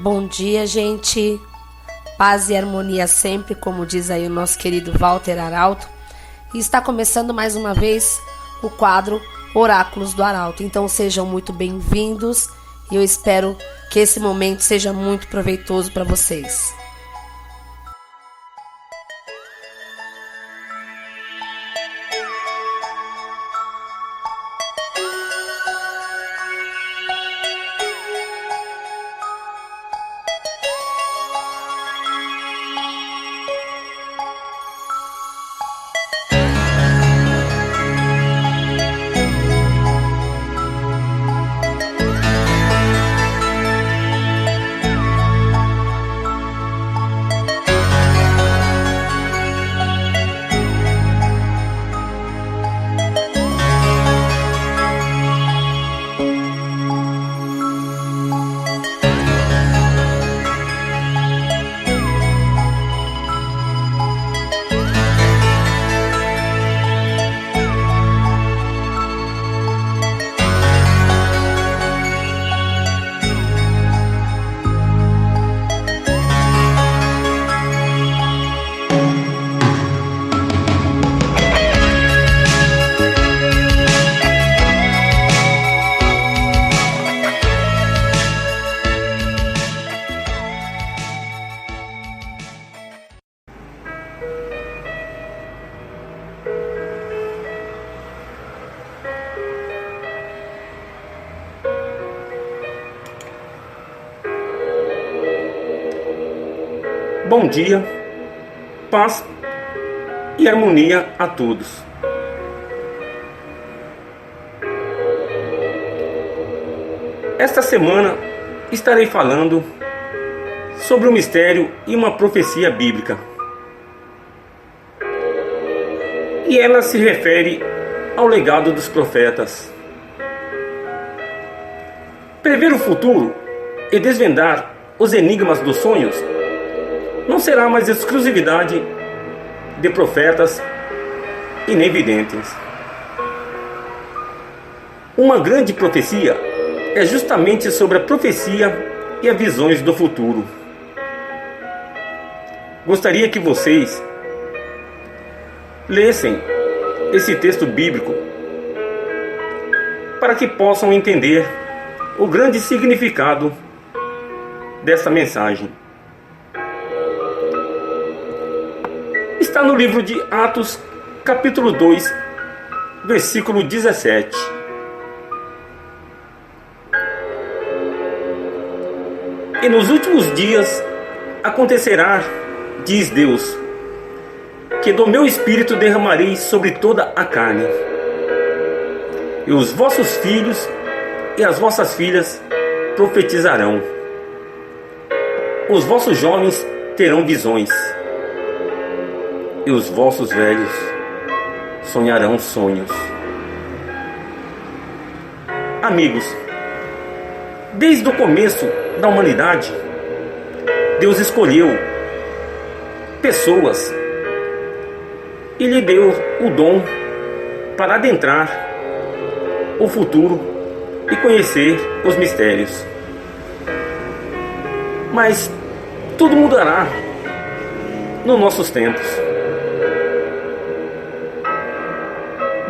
Bom dia, gente. Paz e harmonia sempre, como diz aí o nosso querido Walter Arauto. E está começando mais uma vez o quadro Oráculos do Arauto. Então sejam muito bem-vindos e eu espero que esse momento seja muito proveitoso para vocês. Bom dia, paz e harmonia a todos. Esta semana estarei falando sobre um mistério e uma profecia bíblica. E ela se refere ao legado dos profetas. Prever o futuro e desvendar os enigmas dos sonhos não será mais exclusividade de profetas e nem videntes. Uma grande profecia é justamente sobre a profecia e as visões do futuro. Gostaria que vocês lessem esse texto bíblico para que possam entender o grande significado dessa mensagem. Está no livro de Atos, capítulo 2, versículo 17. E nos últimos dias acontecerá, diz Deus, que do meu espírito derramarei sobre toda a carne. E os vossos filhos e as vossas filhas profetizarão. Os vossos jovens terão visões. E os vossos velhos sonharão sonhos. Amigos, desde o começo da humanidade, Deus escolheu pessoas e lhe deu o dom para adentrar o futuro e conhecer os mistérios. Mas tudo mudará nos nossos tempos.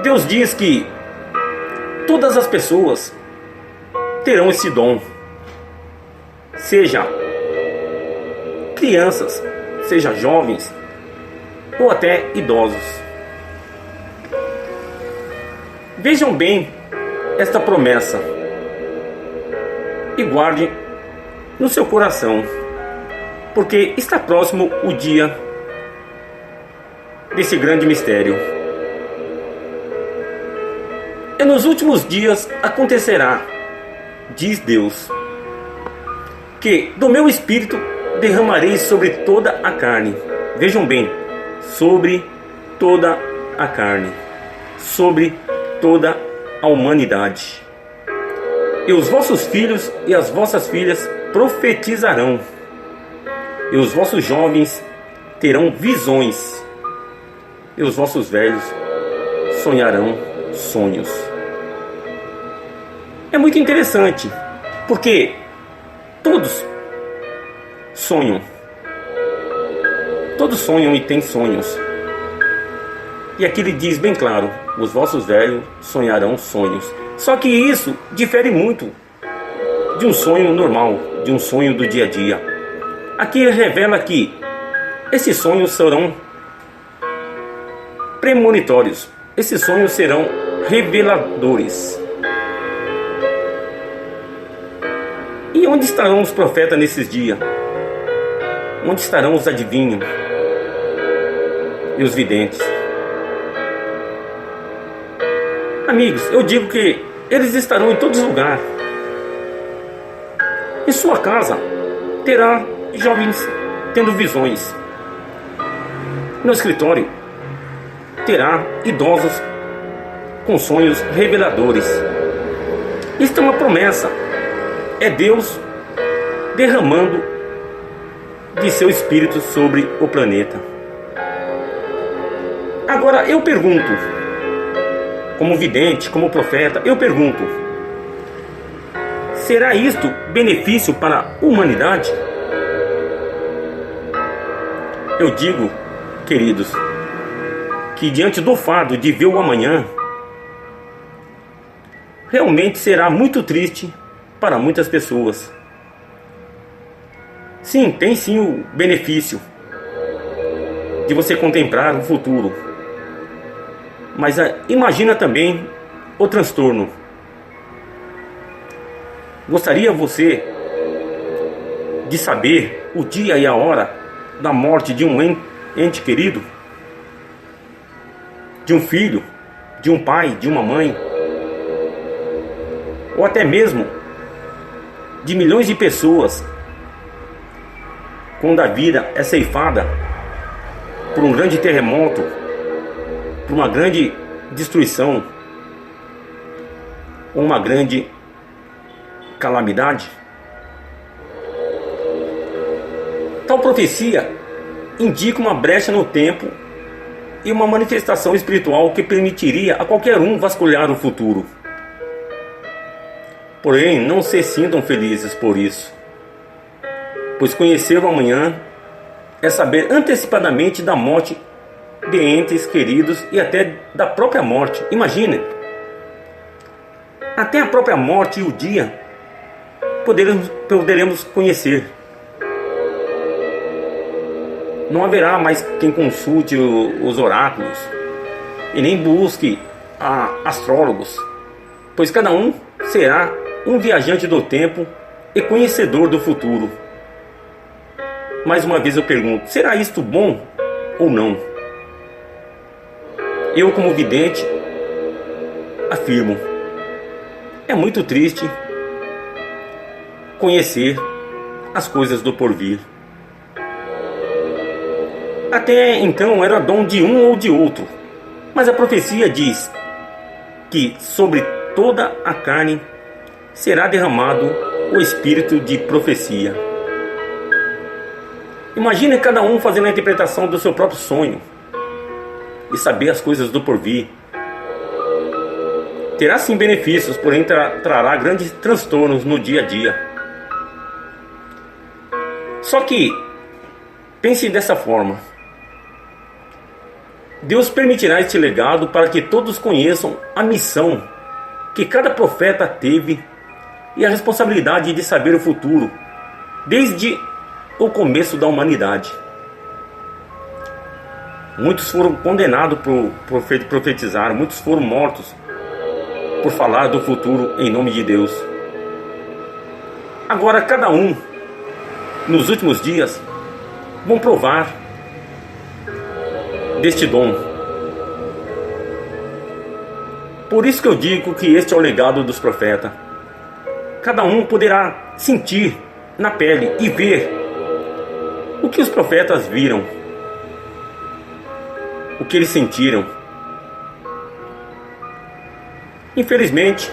Deus diz que todas as pessoas terão esse dom, seja crianças, seja jovens ou até idosos. Vejam bem esta promessa e guarde no seu coração, porque está próximo o dia desse grande mistério. E nos últimos dias acontecerá, diz Deus, que do meu espírito derramarei sobre toda a carne. Vejam bem, sobre toda a carne, sobre toda a humanidade. E os vossos filhos e as vossas filhas profetizarão. E os vossos jovens terão visões. E os vossos velhos sonharão sonhos. É muito interessante, porque todos sonham. Todos sonham e têm sonhos. E aqui ele diz bem claro: os vossos velhos sonharão sonhos. Só que isso difere muito de um sonho normal, de um sonho do dia a dia. Aqui ele revela que esses sonhos serão premonitórios. Esses sonhos serão reveladores. E onde estarão os profetas nesses dias? Onde estarão os adivinhos e os videntes? Amigos, eu digo que eles estarão em todos os lugares. Em sua casa terá jovens tendo visões. No escritório terá idosos com sonhos reveladores. Isto é uma promessa. É Deus derramando de seu espírito sobre o planeta. Agora eu pergunto, como vidente, como profeta, eu pergunto: será isto benefício para a humanidade? Eu digo, queridos, que diante do fardo de ver o amanhã, realmente será muito triste para muitas pessoas. Sim, tem sim o benefício de você contemplar o futuro. Mas imagina também o transtorno. Gostaria você de saber o dia e a hora da morte de um ente querido? De um filho, de um pai, de uma mãe? Ou até mesmo de milhões de pessoas, quando a vida é ceifada por um grande terremoto, por uma grande destruição, ou uma grande calamidade? Tal profecia indica uma brecha no tempo e uma manifestação espiritual que permitiria a qualquer um vasculhar o futuro. Porém, não se sintam felizes por isso, pois conhecer o amanhã é saber antecipadamente da morte de entes queridos e até da própria morte. Imagine, até a própria morte e o dia poderemos conhecer. Não haverá mais quem consulte os oráculos e nem busque astrólogos, pois cada um será um viajante do tempo e conhecedor do futuro. Mais uma vez eu pergunto: será isto bom ou não? Eu, como vidente, afirmo: é muito triste conhecer as coisas do porvir. Até então era dom de um ou de outro, mas a profecia diz que sobre toda a carne será derramado o espírito de profecia. Imagine cada um fazendo a interpretação do seu próprio sonho e saber as coisas do porvir. Terá sim benefícios, porém trará grandes transtornos no dia a dia. Só que pense dessa forma: Deus permitirá este legado para que todos conheçam a missão que cada profeta teve e a responsabilidade de saber o futuro desde o começo da humanidade. Muitos foram condenados por profetizar, muitos foram mortos por falar do futuro em nome de Deus. Agora cada um, nos últimos dias, vão provar deste dom. Por isso que eu digo que este é o legado dos profetas. Cada um poderá sentir na pele e ver o que os profetas viram, o que eles sentiram. Infelizmente,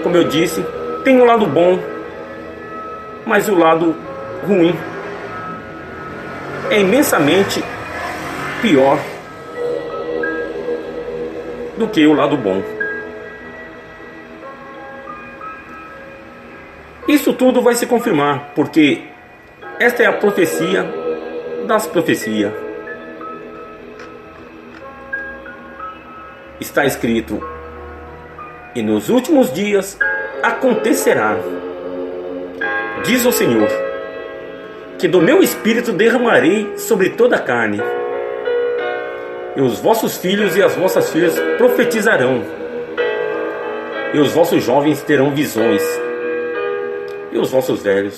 como eu disse, tem um lado bom, mas o lado ruim é imensamente pior do que o lado bom. Isso tudo vai se confirmar, porque esta é a profecia das profecias. Está escrito: e nos últimos dias acontecerá, diz o Senhor, que do meu espírito derramarei sobre toda a carne, e os vossos filhos e as vossas filhas profetizarão, e os vossos jovens terão visões, e os vossos velhos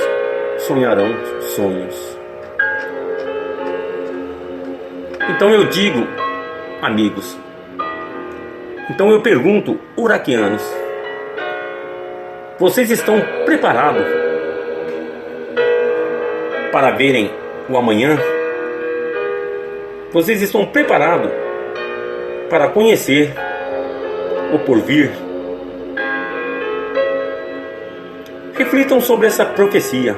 sonharão sonhos. Então eu digo, amigos, então eu pergunto, uraquianos, vocês estão preparados para verem o amanhã? Vocês estão preparados para conhecer o porvir? Reflitam sobre essa profecia.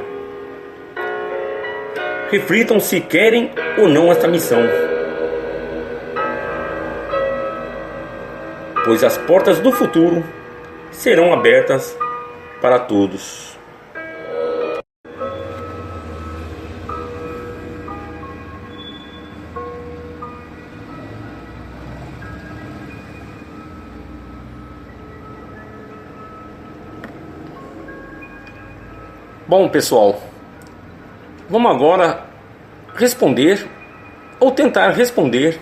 Reflitam se querem ou não esta missão. Pois as portas do futuro serão abertas para todos. Bom, pessoal, vamos agora responder ou tentar responder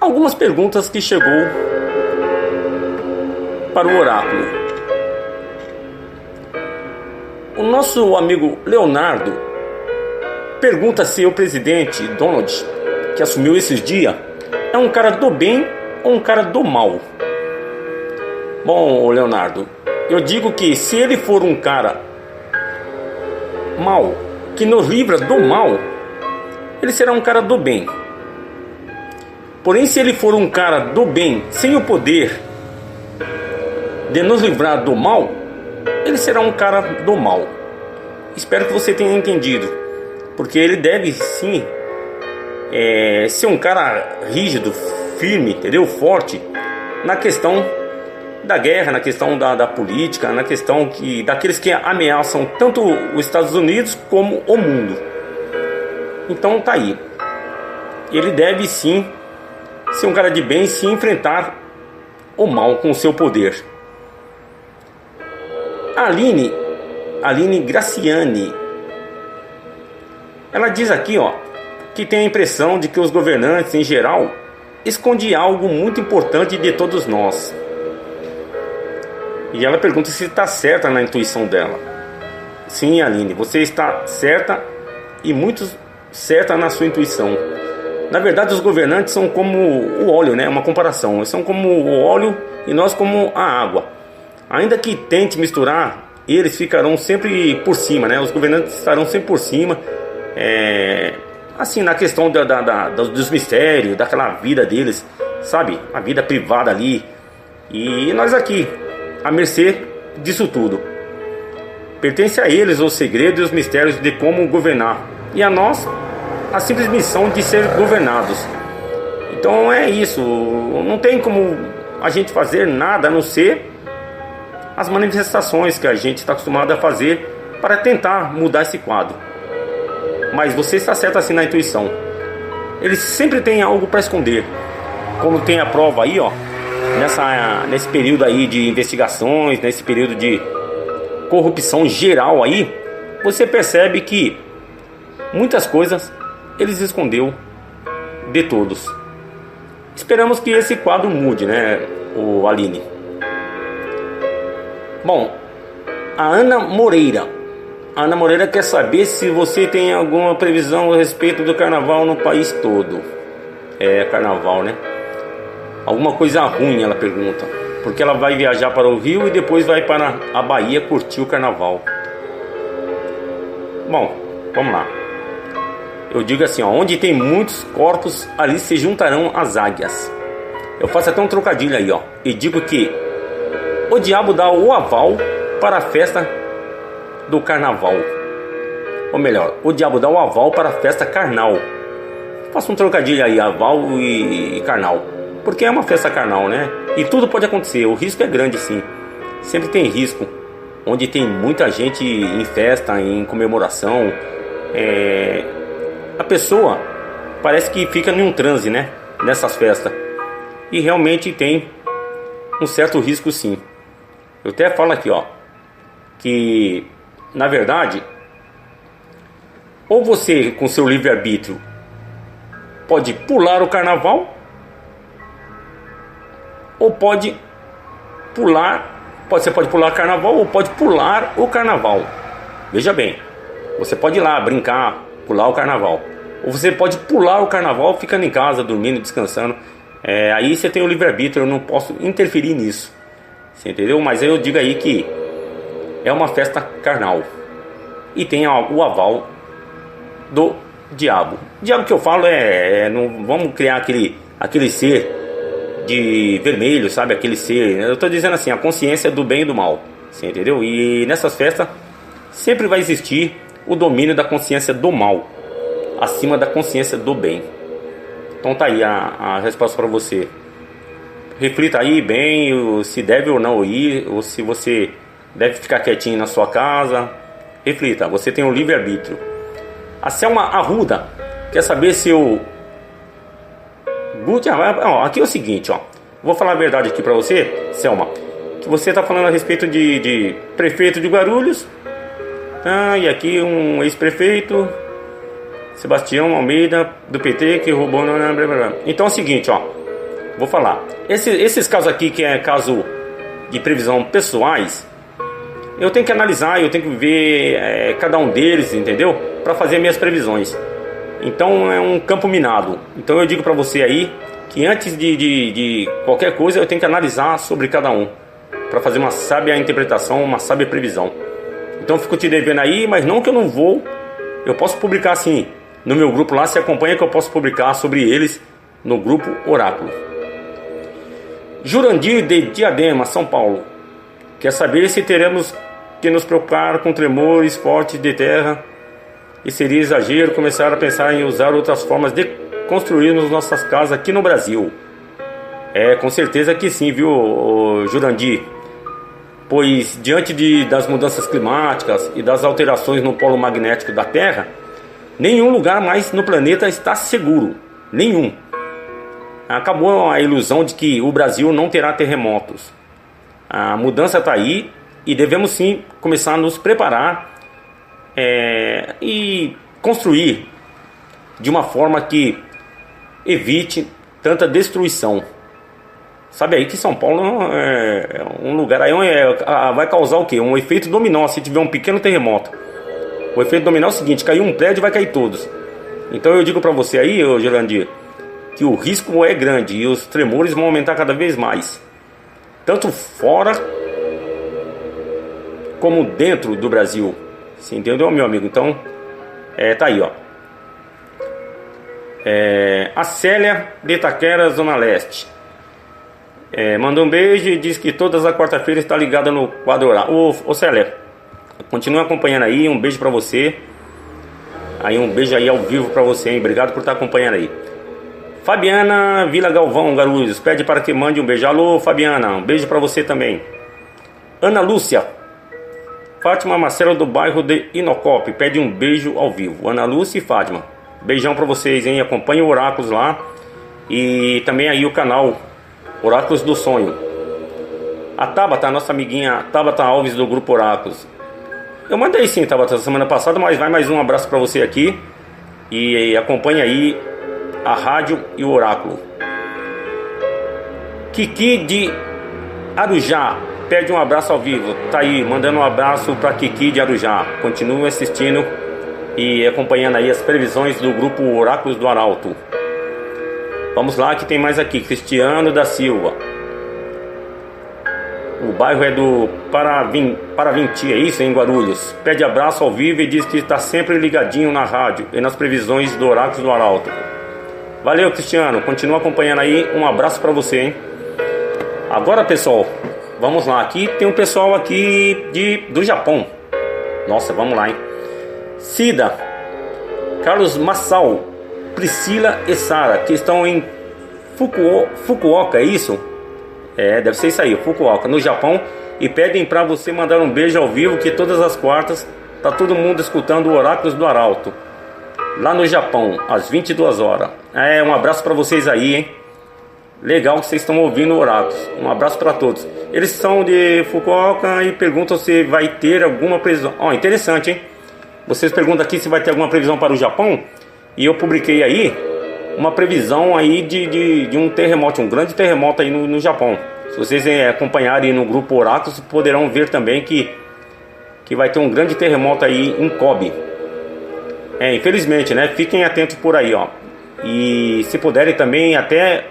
algumas perguntas que chegou para o oráculo. O nosso amigo Leonardo pergunta se o presidente Donald, que assumiu esses dias, é um cara do bem ou um cara do mal. Bom, Leonardo, eu digo que se ele for um cara mal, que nos livra do mal, ele será um cara do bem. Porém, se ele for um cara do bem, sem o poder de nos livrar do mal, ele será um cara do mal. Espero que você tenha entendido, porque ele deve sim ser um cara rígido, firme, entendeu? Forte na questão da guerra, na questão da política, na questão daqueles que ameaçam tanto os Estados Unidos como o mundo. Então tá aí, ele deve sim ser um cara de bem, se enfrentar o mal com o seu poder. Aline Graciani, ela diz aqui, que tem a impressão de que os governantes em geral escondem algo muito importante de todos nós. E ela pergunta se está certa na intuição dela. Sim, Aline, você está certa e muito certa na sua intuição. Na verdade, os governantes são como o óleo, né? Uma comparação. Eles são como o óleo e nós como a água. Ainda que tente misturar, eles ficarão sempre por cima, né? Os governantes estarão sempre por cima. Assim, na questão dos mistérios, daquela vida deles, sabe? A vida privada ali. E nós aqui, à mercê disso tudo. Pertence a eles os segredos e os mistérios de como governar, e a nós a simples missão de ser governados. Então é isso, não tem como a gente fazer nada a não ser as manifestações que a gente está acostumado a fazer para tentar mudar esse quadro. Mas você está certo assim na intuição. Eles sempre têm algo para esconder. Como tem a prova aí, nesse período aí de investigações, nesse período de corrupção geral aí, você percebe que muitas coisas eles escondeu de todos. Esperamos que esse quadro mude, né, o Aline? Bom, a Ana Moreira quer saber se você tem alguma previsão a respeito do carnaval no país todo. Carnaval, né? Alguma coisa ruim, ela pergunta, porque ela vai viajar para o Rio e depois vai para a Bahia curtir o carnaval. Bom, vamos lá. Eu digo assim, onde tem muitos corpos, ali se juntarão as águias. Eu faço até um trocadilho aí, e digo que o diabo dá o aval para a festa do carnaval. Ou melhor, o diabo dá o aval para a festa carnal. Faço um trocadilho aí, aval e carnal, porque é uma festa carnal, né? E tudo pode acontecer, o risco é grande sim. Sempre tem risco onde tem muita gente em festa, em comemoração, a pessoa parece que fica em um transe, né? Nessas festas. E realmente tem um certo risco, sim. Eu até falo aqui, ó, que na verdade, ou você com seu livre-arbítrio pode pular o carnaval, ou você pode pular o carnaval ou pode pular o carnaval. Veja bem, você pode ir lá brincar, pular o carnaval, ou você pode pular o carnaval ficando em casa, dormindo, descansando. Aí você tem o livre-arbítrio, eu não posso interferir nisso. Você entendeu? Mas eu digo aí que é uma festa carnal e tem o aval do diabo. O diabo que eu falo não vamos criar aquele ser de vermelho, sabe? Aquele ser, eu tô dizendo assim, a consciência do bem e do mal. Você entendeu? E nessas festas sempre vai existir o domínio da consciência do mal acima da consciência do bem. Então tá aí a resposta para você. Reflita aí bem se deve ou não ir, ou se você deve ficar quietinho na sua casa. Reflita, você tem um livre-arbítrio. A Selma Arruda quer saber se o aqui é o seguinte, ó. Vou falar a verdade aqui para você, Selma, que você tá falando a respeito de prefeito de Guarulhos. E aqui um ex-prefeito, Sebastião Almeida, do PT, que roubou. Então é o seguinte, ó. Vou falar. Esses casos aqui, que é caso de previsão pessoais, eu tenho que analisar, eu tenho que ver cada um deles, entendeu? Para fazer minhas previsões. Então é um campo minado. Então eu digo para você aí que antes de qualquer coisa eu tenho que analisar sobre cada um, para fazer uma sábia interpretação, uma sábia previsão. Então eu fico te devendo aí, mas não que eu não vou. Eu posso publicar assim no meu grupo lá, se acompanha, que eu posso publicar sobre eles no grupo Oráculo. Jurandir de Diadema, São Paulo, quer saber se teremos que nos preocupar com tremores fortes de terra e seria exagero começar a pensar em usar outras formas de construirmos nossas casas aqui no Brasil. Com certeza que sim, viu, Jurandir? Pois diante das mudanças climáticas e das alterações no polo magnético da Terra, nenhum lugar mais no planeta está seguro. Nenhum. Acabou a ilusão de que o Brasil não terá terremotos. A mudança está aí e devemos sim começar a nos preparar e construir de uma forma que evite tanta destruição. Sabe aí que São Paulo é um lugar aí vai causar o quê? Um efeito dominó se tiver um pequeno terremoto. O efeito dominó é o seguinte: caiu um prédio, vai cair todos. Então eu digo para você aí, Jurandir, que o risco é grande e os tremores vão aumentar cada vez mais, tanto fora como dentro do Brasil. Você entendeu, meu amigo? Então tá aí, ó. A Célia de Itaquera, Zona Leste, mandou um beijo e diz que todas as quarta-feiras está ligada no quadro oráculo. Ô Célia, continue acompanhando aí. Um beijo pra você. Aí um beijo aí ao vivo pra você, hein? Obrigado por estar acompanhando aí. Fabiana Vila Galvão, Guarulhos, pede para que mande um beijo. Alô, Fabiana, um beijo pra você também. Ana Lúcia Fátima Marcelo, do bairro de Inocope, pede um beijo ao vivo. Ana Lúcia e Fátima, beijão pra vocês, hein? Acompanhe o Oráculos lá. E também aí o canal Oráculos do Sonho. A Tabata, nossa amiguinha Tabata Alves, do grupo Oráculos. Eu mandei sim, Tabata, semana passada, mas vai mais um abraço pra você aqui. E acompanhe aí a rádio e o Oráculo. Kiki de Arujá pede um abraço ao vivo. Tá aí, mandando um abraço pra Kiki de Arujá. Continue assistindo e acompanhando aí as previsões do grupo Oráculos do Arauto. Vamos lá, que tem mais aqui. Cristiano da Silva. O bairro é do Paravinti, é isso, em Guarulhos. Pede abraço ao vivo e diz que está sempre ligadinho na rádio e nas previsões do Oráculos do Arauto. Valeu, Cristiano, continua acompanhando aí. Um abraço pra você, hein? Agora, pessoal, vamos lá. Aqui tem um pessoal aqui do Japão. Nossa, vamos lá, hein? Cida, Carlos Massal, Priscila e Sara, que estão em Fukuoka, é isso? Deve ser isso aí, Fukuoka, no Japão. e pedem para você mandar um beijo ao vivo, que todas as quartas tá todo mundo escutando o Oráculos do Arauto, lá no Japão, às 22 horas. Um abraço para vocês aí, hein? Legal que vocês estão ouvindo o Oráculos. Um abraço para todos. Eles são de Fukuoka e perguntam se vai ter alguma previsão. Interessante, hein? Vocês perguntam aqui se vai ter alguma previsão para o Japão. E eu publiquei aí uma previsão aí de um terremoto, um grande terremoto aí no Japão. Se vocês acompanharem no grupo Oráculos, poderão ver também que vai ter um grande terremoto aí em Kobe. Infelizmente, né? Fiquem atentos por aí, ó. E se puderem também, até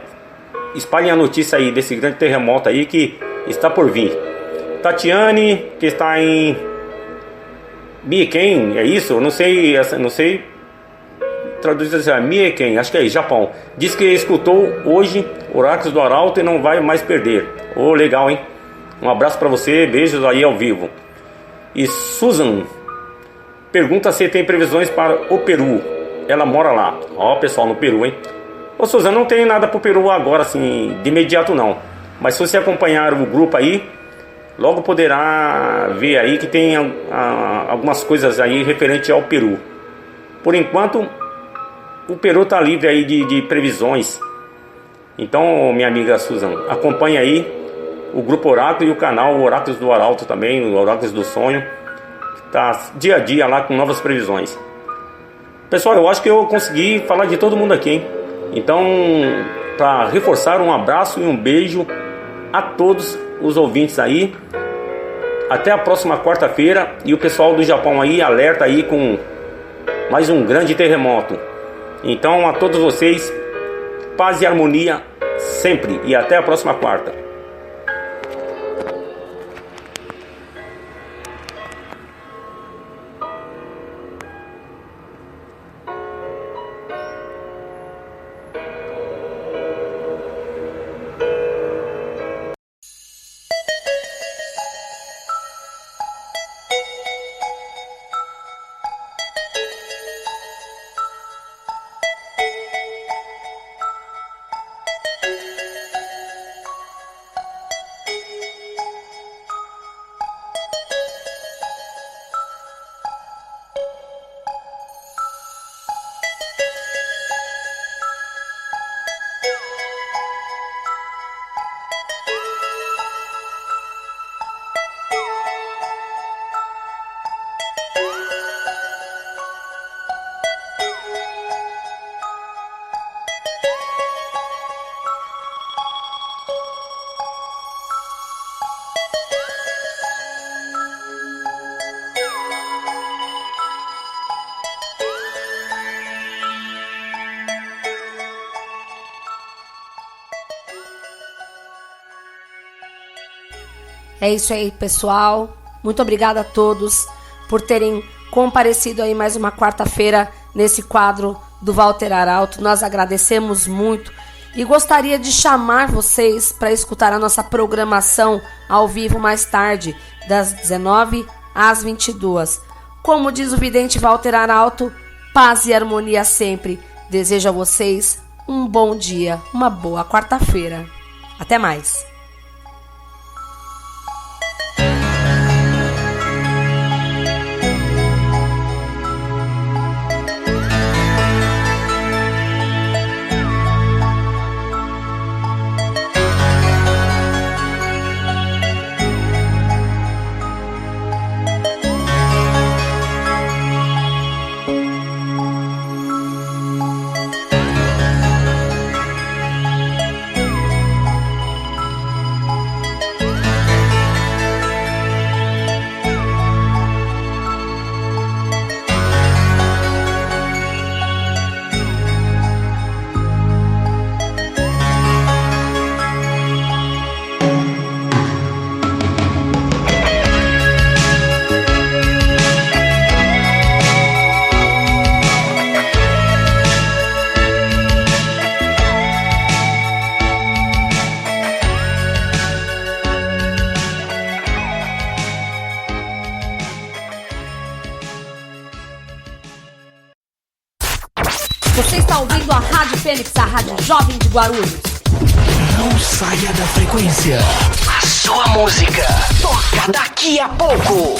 espalhem a notícia aí desse grande terremoto aí que está por vir. Tatiane, que está em Mieken, é isso? Não sei traduzir assim, Mieken, acho que é Japão. Diz que escutou hoje Oráculos do Arauto e não vai mais perder. Legal, hein? Um abraço para você, beijos aí ao vivo. E Susan pergunta se tem previsões para o Peru. Ela mora lá. Pessoal, no Peru, hein? Susan, não tem nada pro Peru agora, assim, de imediato não. Mas se você acompanhar o grupo aí, logo poderá ver aí que tem algumas coisas aí referente ao Peru. Por enquanto, o Peru está livre aí de previsões. Então, minha amiga Susan, acompanhe aí o Grupo Oráculo e o canal Oráculos do Arauto também, o Oráculos do Sonho. Tá dia a dia lá com novas previsões. Pessoal, eu acho que eu consegui falar de todo mundo aqui, hein? Então, para reforçar, um abraço e um beijo a todos os ouvintes aí. Até a próxima quarta-feira. E o pessoal do Japão aí, alerta aí com mais um grande terremoto. Então, a todos vocês, paz e harmonia sempre. E até a próxima quarta. É isso aí, pessoal. Muito obrigada a todos por terem comparecido aí mais uma quarta-feira nesse quadro do Walter Arauto. Nós agradecemos muito e gostaria de chamar vocês para escutar a nossa programação ao vivo mais tarde, das 19 às 22. Como diz o vidente Walter Arauto, paz e harmonia sempre. Desejo a vocês um bom dia, uma boa quarta-feira. Até mais. Você está ouvindo a Rádio Fênix, a rádio jovem de Guarulhos. Não saia da frequência. A sua música toca daqui a pouco.